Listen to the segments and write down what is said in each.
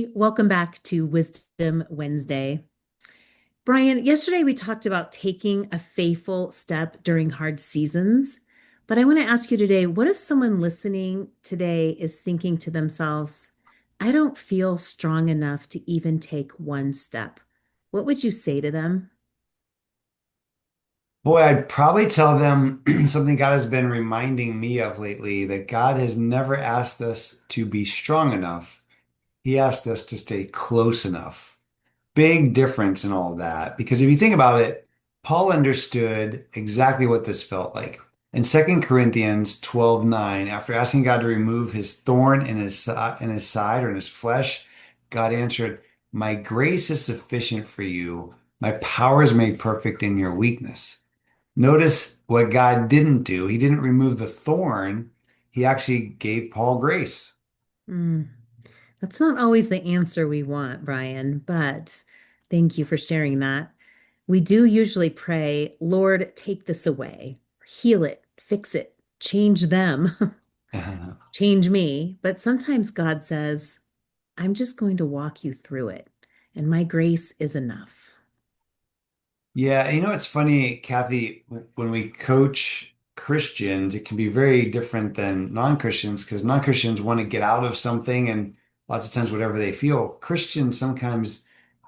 everybody. Welcome back to Wisdom Wednesday. Brian, yesterday we talked about taking a faithful step during hard seasons. But I want to ask you today, what if someone listening today is thinking to themselves, I don't feel strong enough to even take one step? What would you say to them? Boy, I'd probably tell them something God has been reminding me of lately, that God has never asked us to be strong enough. He asked us to stay close enough. Big difference in all that. Because if you think about it, Paul understood exactly what this felt like. In 2 Corinthians 12:9, after asking God to remove his thorn in his side or in his flesh, God answered, My grace is sufficient for you. My power is made perfect in your weakness. Notice what God didn't do. He didn't remove the thorn. He actually gave Paul grace. Mm, that's not always the answer we want, Brian, but thank you for sharing that. We do usually pray, Lord, take this away, heal it, fix it, change them, change me. But sometimes God says, I'm just going to walk you through it, and my grace is enough. Yeah, it's funny, Kathy, when we coach Christians, it can be very different than non-Christians because non-Christians want to get out of something and lots of times whatever they feel. Christians, sometimes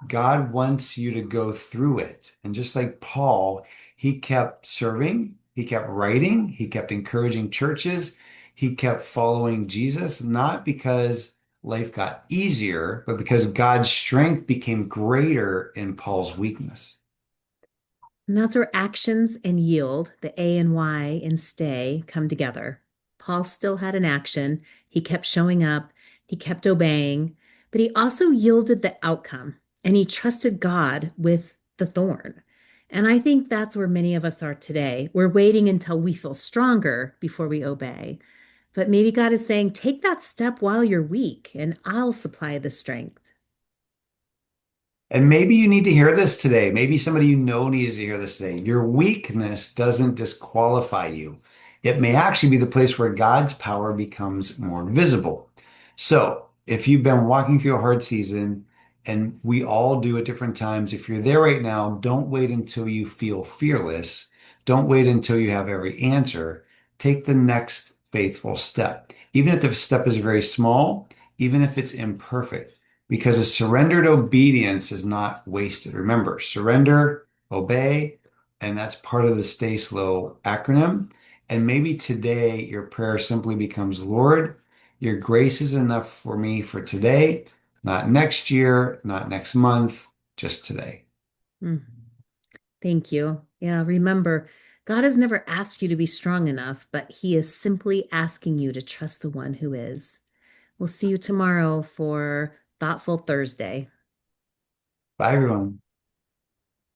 God wants you to go through it. And just like Paul, he kept serving, he kept writing, he kept encouraging churches, he kept following Jesus, not because life got easier, but because God's strength became greater in Paul's weakness. And that's where actions and yield, the A and Y in stay, come together. Paul still had an action. He kept showing up, he kept obeying, but he also yielded the outcome and he trusted God with the thorn. And I think that's where many of us are today. We're waiting until we feel stronger before we obey. But maybe God is saying, take that step while you're weak, and I'll supply the strength. And maybe you need to hear this today. Maybe somebody you know needs to hear this today. Your weakness doesn't disqualify you. It may actually be the place where God's power becomes more visible. So, if you've been walking through a hard season, and we all do at different times, if you're there right now, don't wait until you feel fearless. Don't wait until you have every answer. Take the next faithful step. Even if the step is very small, even if it's imperfect, because a surrendered obedience is not wasted. Remember, surrender, obey, and that's part of the Stay Slow acronym. And maybe today your prayer simply becomes, Lord, your grace is enough for me for today, not next year, not next month, just today. Mm, thank you. Yeah, remember, God has never asked you to be strong enough, but He is simply asking you to trust the one who is. We'll see you tomorrow for Thoughtful Thursday. Bye, everyone.